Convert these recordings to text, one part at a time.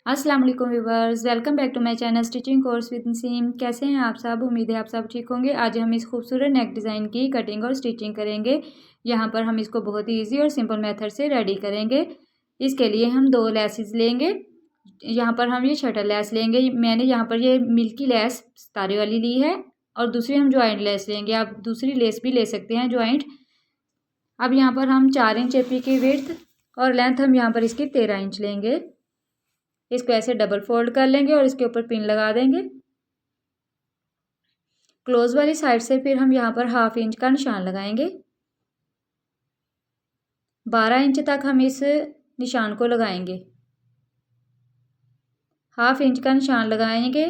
अस्सलाम वालेकुम viewers, welcome back to my channel stitching course with Naseem. कैसे हैं आप सब? उम्मीद है आप सब ठीक होंगे। आज हम इस खूबसूरत नेक डिज़ाइन की कटिंग और स्टिचिंग करेंगे। यहाँ पर हम इसको बहुत ही ईजी और सिंपल मेथड से रेडी करेंगे। इसके लिए हम 2 लेसेस लेंगे। यहाँ पर हम ये शटल लेस लेंगे। मैंने यहाँ पर ये मिल्की लेस सितारे वाली ली है और दूसरी हम ज्वाइंट लेस लेंगे। आप दूसरी लेस भी ले सकते हैं ज्वाइंट। अब यहाँ पर हम 4 इंच एपी की विड्थ और लेंथ हम यहाँ पर इसकी 13 इंच लेंगे। इसको ऐसे डबल फोल्ड कर लेंगे और इसके ऊपर पिन लगा देंगे। क्लोज वाली साइड से फिर हम यहाँ पर 1/2 इंच का निशान लगाएंगे। 12 इंच तक हम इस निशान को लगाएंगे। 1/2 इंच का निशान लगाएंगे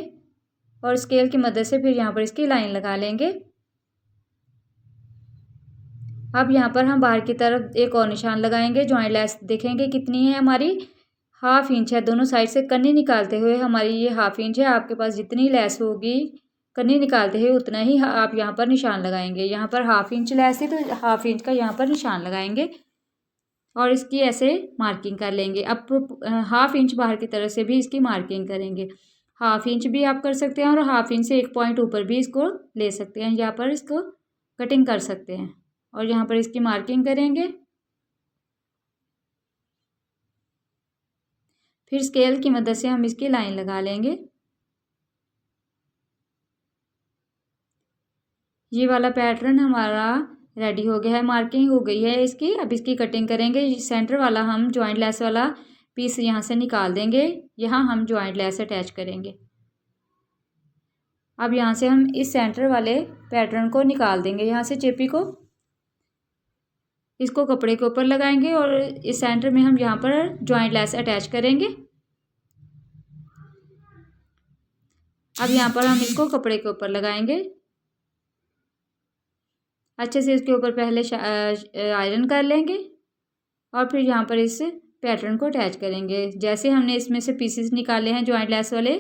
और स्केल की मदद से फिर यहाँ पर इसकी लाइन लगा लेंगे। अब यहाँ पर हम बाहर की तरफ एक और निशान लगाएंगे। ज्वाइंट लेस देखेंगे कितनी है हमारी, 1/2 इंच है। दोनों साइड से कन्नी निकालते हुए हमारी ये 1/2 इंच है। आपके पास जितनी लेस होगी कन्नी निकालते हुए उतना ही आप यहाँ पर निशान लगाएंगे। यहाँ पर 1/2 इंच लेस है तो 1/2 इंच का यहाँ पर निशान लगाएंगे और इसकी ऐसे मार्किंग कर लेंगे। अब 1/2 इंच बाहर की तरफ से भी इसकी मार्किंग करेंगे। 1/2 इंच भी आप कर सकते हैं और 1/2 इंच से 1 पॉइंट ऊपर भी इसको ले सकते हैं। यहाँ पर इसको कटिंग कर सकते हैं और यहाँ पर इसकी मार्किंग करेंगे। फिर स्केल की मदद से हम इसकी लाइन लगा लेंगे। ये वाला पैटर्न हमारा रेडी हो गया है, मार्किंग हो गई है इसकी। अब इसकी कटिंग करेंगे। सेंटर वाला हम ज्वाइंट लेस वाला पीस यहाँ से निकाल देंगे। यहाँ हम ज्वाइंट लेस अटैच करेंगे। अब यहाँ से हम इस सेंटर वाले पैटर्न को निकाल देंगे। यहाँ से चेपी को इसको कपड़े के ऊपर लगाएंगे और इस सेंटर में हम यहाँ पर ज्वाइंट लेस अटैच करेंगे। अब यहाँ पर हम इसको कपड़े के ऊपर लगाएंगे। अच्छे से इसके ऊपर पहले आयरन कर लेंगे और फिर यहाँ पर इस पैटर्न को अटैच करेंगे। जैसे हमने इसमें से पीसेस निकाले हैं ज्वाइंट लेस वाले,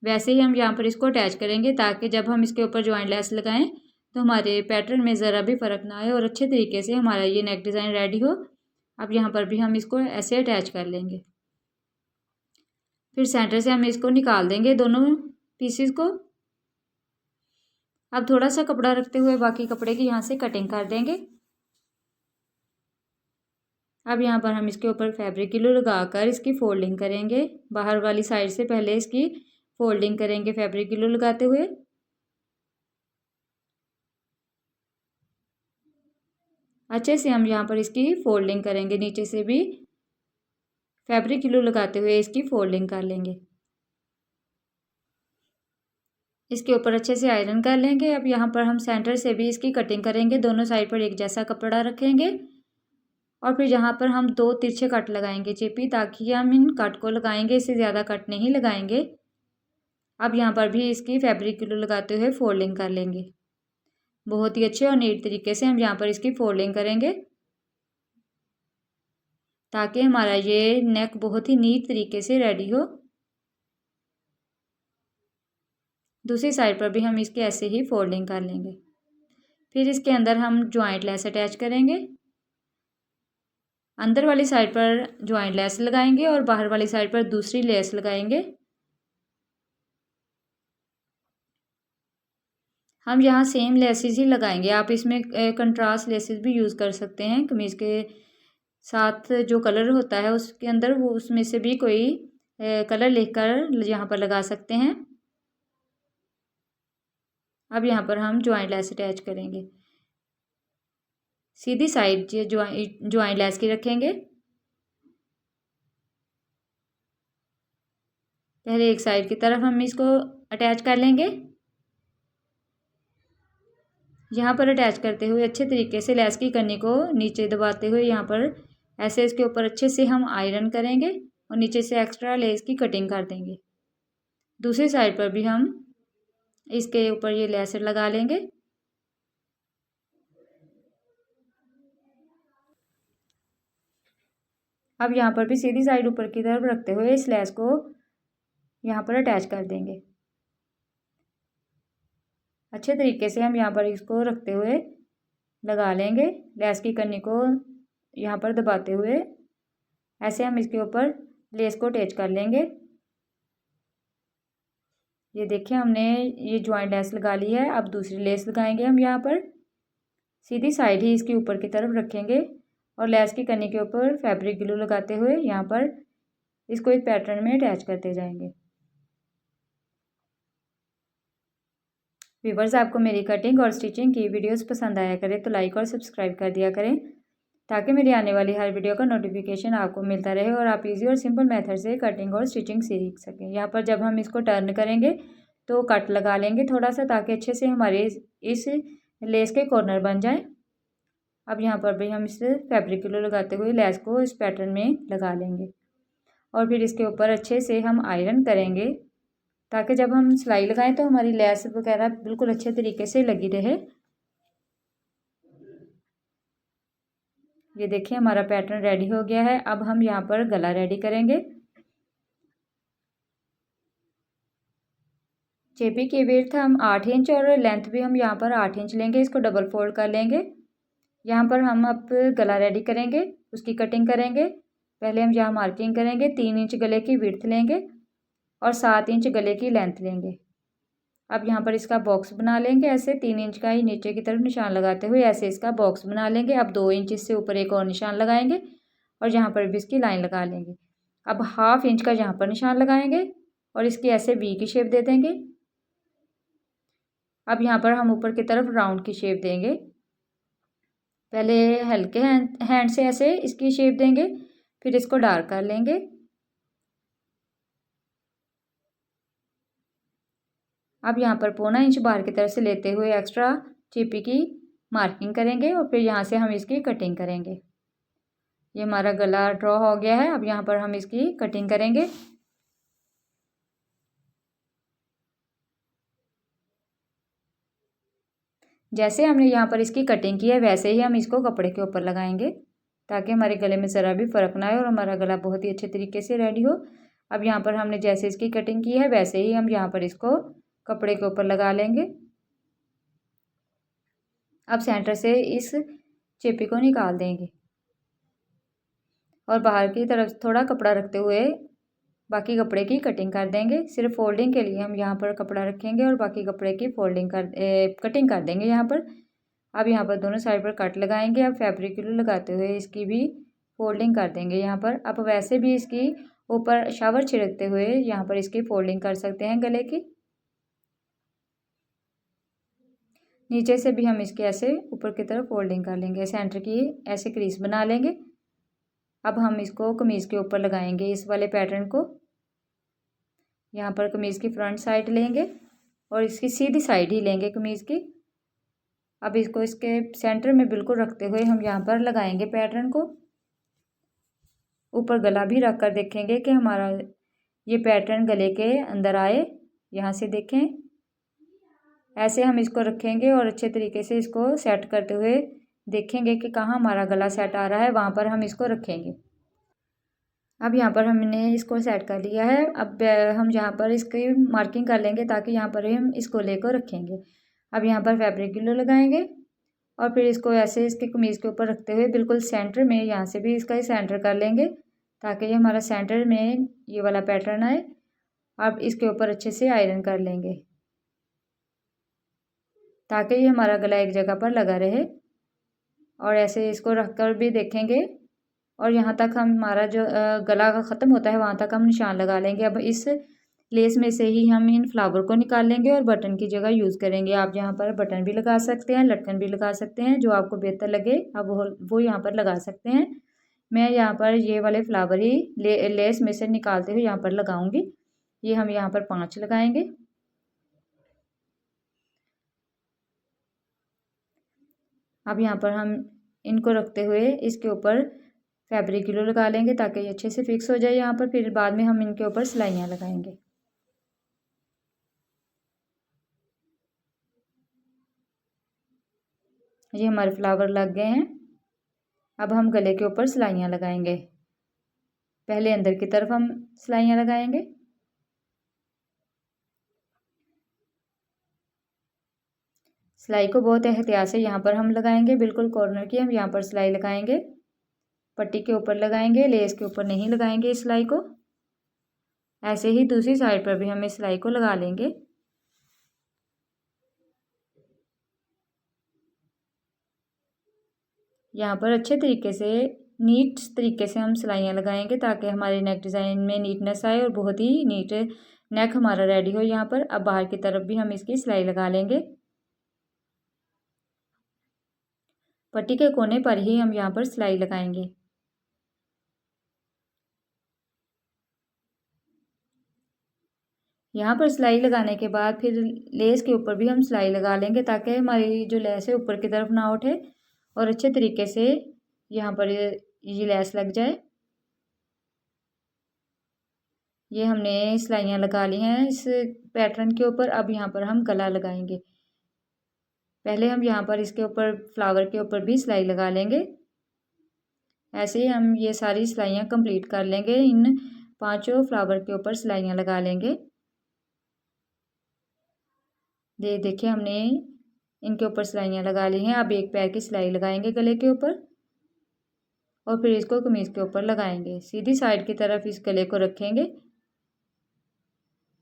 वैसे ही हम यहाँ पर इसको अटैच करेंगे ताकि जब हम इसके ऊपर ज्वाइंट लेस लगाएं तो हमारे पैटर्न में ज़रा भी फ़र्क ना आए और अच्छे तरीके से हमारा ये नेक डिज़ाइन रेडी हो। अब यहाँ पर भी हम इसको ऐसे अटैच कर लेंगे। फिर सेंटर से हम इसको निकाल देंगे दोनों पीसेस को। अब थोड़ा सा कपड़ा रखते हुए बाकी कपड़े की यहाँ से कटिंग कर देंगे। अब यहाँ पर हम इसके ऊपर फैब्रिक ग्लू लगाकर इसकी फोल्डिंग करेंगे। बाहर वाली साइड से पहले इसकी फोल्डिंग करेंगे फैब्रिक ग्लू लगाते हुए। अच्छे से हम यहाँ पर इसकी फोल्डिंग करेंगे। नीचे से भी फैब्रिक ग्लू लगाते हुए इसकी फोल्डिंग कर लेंगे। इसके ऊपर अच्छे से आयरन कर लेंगे। अब यहाँ पर हम सेंटर से भी इसकी कटिंग करेंगे। दोनों साइड पर एक जैसा कपड़ा रखेंगे और फिर यहाँ पर हम 2 तिरछे कट लगाएंगे चेपी, ताकि हम इन कट को लगाएंगे, इससे ज़्यादा कट नहीं लगाएंगे। अब यहाँ पर भी इसकी फैब्रिक ग्लू लगाते हुए फोल्डिंग कर लेंगे। बहुत ही अच्छे और नीट तरीके से हम यहाँ पर इसकी फोल्डिंग करेंगे ताकि हमारा ये नेक बहुत ही नीट तरीके से रेडी हो। दूसरी साइड पर भी हम इसके ऐसे ही फोल्डिंग कर लेंगे। फिर इसके अंदर हम ज्वाइंट लेस अटैच करेंगे। अंदर वाली साइड पर ज्वाइंट लेस लगाएंगे और बाहर वाली साइड पर दूसरी लेस लगाएंगे। हम यहाँ सेम लेसेस ही लगाएंगे। आप इसमें कंट्रास्ट लेसेस भी यूज़ कर सकते हैं। कमीज़ के साथ जो कलर होता है उसके अंदर वो उसमें से भी कोई कलर लेकर यहाँ पर लगा सकते हैं। अब यहाँ पर हम ज्वाइंट लेस अटैच करेंगे। सीधी साइड ज्वाइंट लेस की रखेंगे। पहले एक साइड की तरफ हम इसको अटैच कर लेंगे। यहाँ पर अटैच करते हुए अच्छे तरीके से लेस की कन्नी को नीचे दबाते हुए यहाँ पर ऐसे इसके ऊपर अच्छे से हम आयरन करेंगे और नीचे से एक्स्ट्रा लेस की कटिंग कर देंगे। दूसरी साइड पर भी हम इसके ऊपर ये लेस लगा लेंगे। अब यहाँ पर भी सीधी साइड ऊपर की तरफ रखते हुए इस लेस को यहाँ पर अटैच कर देंगे। अच्छे तरीके से हम यहाँ पर इसको रखते हुए लगा लेंगे। लेस की कन्नी को यहाँ पर दबाते हुए ऐसे हम इसके ऊपर लेस को अटैच कर लेंगे। ये देखिए हमने ये ज्वाइंट लेस लगा ली है। अब दूसरी लेस लगाएंगे हम यहाँ पर। सीधी साइड ही इसके ऊपर की तरफ रखेंगे और लेस की कनी के ऊपर फैब्रिक ग्लू लगाते हुए यहाँ पर इसको एक पैटर्न में अटैच करते जाएंगे। व्यूअर्स, आपको मेरी कटिंग और स्टिचिंग की वीडियोस पसंद आया करें तो लाइक और सब्सक्राइब कर दिया करें, ताकि मेरी आने वाली हर वीडियो का नोटिफिकेशन आपको मिलता रहे और आप इजी और सिंपल मेथड से कटिंग और स्टिचिंग सीख सकें। यहाँ पर जब हम इसको टर्न करेंगे तो कट लगा लेंगे थोड़ा सा, ताकि अच्छे से हमारे इस लेस के कॉर्नर बन जाए। अब यहाँ पर भी हम इस फैब्रिक ग्लू लगाते हुए लेस को इस पैटर्न में लगा लेंगे और फिर इसके ऊपर अच्छे से हम आयरन करेंगे, ताकि जब हम सिलाई लगाएं तो हमारी लेस वगैरह बिल्कुल अच्छे तरीके से लगी रहे। ये देखिए हमारा पैटर्न रेडी हो गया है। अब हम यहाँ पर गला रेडी करेंगे। चेपी की विड्थ हम 8 इंच और लेंथ भी हम यहाँ पर 8 इंच लेंगे। इसको डबल फोल्ड कर लेंगे। यहाँ पर हम अब गला रेडी करेंगे, उसकी कटिंग करेंगे। पहले हम यहाँ मार्किंग करेंगे, 3 इंच गले की विड्थ लेंगे और 7 इंच गले की लेंथ लेंगे। अब यहाँ पर इसका बॉक्स बना लेंगे। ऐसे 3 इंच का ही नीचे की तरफ निशान लगाते हुए ऐसे इसका बॉक्स बना लेंगे। अब 2 इंच इससे ऊपर एक और निशान लगाएंगे और यहाँ पर भी इसकी लाइन लगा लेंगे। अब 1/2 इंच का यहाँ पर निशान लगाएंगे और इसकी ऐसे वी की शेप दे देंगे। अब यहाँ पर हम ऊपर की तरफ राउंड की शेप देंगे। पहले हल्के हैंड से ऐसे इसकी शेप देंगे, फिर इसको डार्क कर लेंगे। अब यहाँ पर 1/4 इंच बाहर की तरफ से लेते हुए एक्स्ट्रा चेपी की मार्किंग करेंगे और फिर यहाँ से हम इसकी कटिंग करेंगे। ये हमारा गला ड्रॉ हो गया है। अब यहाँ पर हम इसकी कटिंग करेंगे। जैसे हमने यहाँ पर इसकी कटिंग की है वैसे ही हम इसको कपड़े के ऊपर लगाएंगे, ताकि हमारे गले में ज़रा भी फ़र्क ना आए और हमारा गला बहुत ही अच्छे तरीके से रेडी हो। अब यहाँ पर हमने जैसे इसकी कटिंग की है वैसे ही हम यहाँ पर इसको कपड़े के ऊपर लगा लेंगे। अब सेंटर से इस चेपी को निकाल देंगे और बाहर की तरफ थोड़ा कपड़ा रखते हुए बाकी कपड़े की कटिंग कर देंगे। सिर्फ फोल्डिंग के लिए हम यहाँ पर कपड़ा रखेंगे और बाकी कपड़े की कटिंग कर देंगे यहाँ पर। अब यहाँ पर दोनों साइड पर कट लगाएंगे। अब फैब्रिक ग्लू लगाते हुए इसकी भी फोल्डिंग कर देंगे यहाँ पर। अब वैसे भी इसकी ऊपर शावर छिड़कते हुए यहाँ पर इसकी फोल्डिंग कर सकते हैं गले की। नीचे से भी हम इसके ऐसे ऊपर की तरफ फोल्डिंग कर लेंगे। सेंटर की ऐसे क्रीज बना लेंगे। अब हम इसको कमीज़ के ऊपर लगाएंगे इस वाले पैटर्न को। यहाँ पर कमीज़ की फ्रंट साइड लेंगे और इसकी सीधी साइड ही लेंगे कमीज़ की। अब इसको इसके सेंटर में बिल्कुल रखते हुए हम यहाँ पर लगाएंगे पैटर्न को। ऊपर गला भी रख कर देखेंगे कि हमारा ये पैटर्न गले के अंदर आए। यहाँ से देखें, ऐसे हम इसको रखेंगे और अच्छे तरीके से इसको सेट करते हुए देखेंगे कि कहाँ हमारा गला सेट आ रहा है, वहाँ पर हम इसको रखेंगे। अब यहाँ पर हमने इसको सेट कर लिया है। अब हम यहाँ पर इसकी मार्किंग कर लेंगे, ताकि यहाँ पर हम इसको लेकर रखेंगे। अब यहाँ पर फैब्रिक ग्लू लगाएंगे और फिर इसको ऐसे इसके कमीज़ के ऊपर रखते हुए बिल्कुल सेंटर में यहाँ से भी इसका सेंटर कर लेंगे, ताकि ये हमारा सेंटर में ये वाला पैटर्न आए। अब इसके ऊपर अच्छे से आयरन कर लेंगे, ताकि ये हमारा गला एक जगह पर लगा रहे। और ऐसे इसको रख कर भी देखेंगे और यहाँ तक हमारा जो गला का ख़त्म होता है वहाँ तक हम निशान लगा लेंगे। अब इस लेस में से ही हम इन फ्लावर को निकाल लेंगे और बटन की जगह यूज़ करेंगे। आप यहाँ पर बटन भी लगा सकते हैं, लटकन भी लगा सकते हैं, जो आपको बेहतर लगे अब वो यहाँ पर लगा सकते हैं। मैं यहाँ पर ये वाले फ्लावर ही लेस में से निकालते हुए यहाँ पर लगाऊंगी। ये हम यहाँ पर 5 लगाएंगे। अब यहाँ पर हम इनको रखते हुए इसके ऊपर फैब्रिक ग्लू लगा लेंगे, ताकि ये अच्छे से फिक्स हो जाए यहाँ पर। फिर बाद में हम इनके ऊपर सिलाइयाँ लगाएंगे। ये हमारे फ्लावर लग गए हैं। अब हम गले के ऊपर सिलाइयाँ लगाएंगे। पहले अंदर की तरफ हम सिलाइयाँ लगाएंगे। सिलाई को बहुत एहतियात से यहाँ पर हम लगाएंगे। बिल्कुल कॉर्नर की हम यहाँ पर सिलाई लगाएंगे। पट्टी के ऊपर लगाएंगे, लेस के ऊपर नहीं लगाएंगे इस सिलाई को। ऐसे ही दूसरी साइड पर भी हम इस सिलाई को लगा लेंगे। यहाँ पर अच्छे तरीके से नीट तरीके से हम सिलाइयाँ लगाएंगे ताकि हमारे नेक डिज़ाइन में नीटनेस आए और बहुत ही नीट नेक हमारा रेडी हो। यहाँ पर अब बाहर की तरफ भी हम इसकी सिलाई लगा लेंगे। पट्टी के कोने पर ही हम यहाँ पर सिलाई लगाएंगे। यहाँ पर सिलाई लगाने के बाद फिर लेस के ऊपर भी हम सिलाई लगा लेंगे ताकि हमारी जो लेस है ऊपर की तरफ ना उठे और अच्छे तरीके से यहाँ पर ये लेस लग जाए। ये हमने सिलाइयाँ लगा ली हैं इस पैटर्न के ऊपर। अब यहाँ पर हम गला लगाएंगे। पहले हम यहाँ पर इसके ऊपर फ्लावर के ऊपर भी सिलाई लगा लेंगे। ऐसे ही हम ये सारी सिलाइयाँ कंप्लीट कर लेंगे। इन 5 फ्लावर के ऊपर सिलाइयाँ लगा लेंगे। देखिए हमने इनके ऊपर सिलाइयाँ लगा ली हैं। अब एक पैर की सिलाई लगाएंगे गले के ऊपर और फिर इसको कमीज़ के ऊपर लगाएंगे। सीधी साइड की तरफ इस गले को रखेंगे।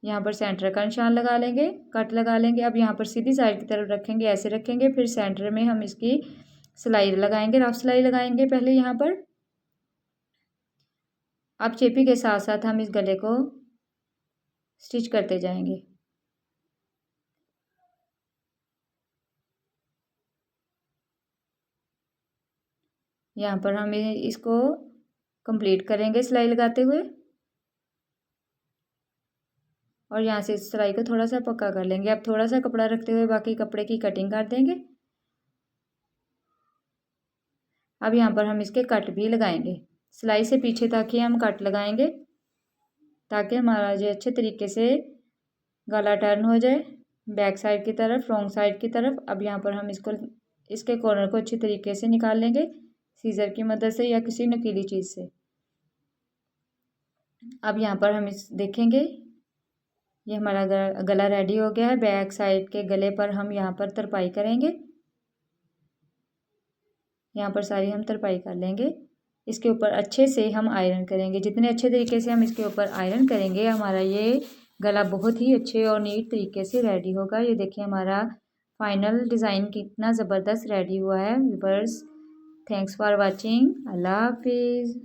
यहाँ पर सेंटर का निशान लगा लेंगे, कट लगा लेंगे। अब यहाँ पर सीधी साइड की तरफ रखेंगे, ऐसे रखेंगे। फिर सेंटर में हम इसकी सिलाई लगाएंगे, रफ सिलाई लगाएंगे पहले यहाँ पर। अब चेपी के साथ साथ हम इस गले को स्टिच करते जाएंगे। यहाँ पर हम इसको कंप्लीट करेंगे सिलाई लगाते हुए और यहाँ से इस सिलाई को थोड़ा सा पक्का कर लेंगे। अब थोड़ा सा कपड़ा रखते हुए बाकी कपड़े की कटिंग कर देंगे। अब यहाँ पर हम इसके कट भी लगाएंगे। सिलाई से पीछे तक ही हम कट लगाएंगे ताकि हमारा ये अच्छे तरीके से गला टर्न हो जाए बैक साइड की तरफ, रॉन्ग साइड की तरफ। अब यहाँ पर हम इसके कॉर्नर को अच्छी तरीके से निकाल लेंगे सीजर की मदद से या किसी नुकीली चीज़ से। अब यहाँ पर हम देखेंगे ये हमारा गला रेडी हो गया है। बैक साइड के गले पर हम यहाँ पर तरपाई करेंगे। यहाँ पर सारी हम तरपाई कर लेंगे। इसके ऊपर अच्छे से हम आयरन करेंगे। जितने अच्छे तरीके से हम इसके ऊपर आयरन करेंगे हमारा ये गला बहुत ही अच्छे और नीट तरीके से रेडी होगा। ये देखिए हमारा फाइनल डिज़ाइन कितना ज़बरदस्त रेडी हुआ है। Viewers, thanks for watching. अल्लाह हाफिज़।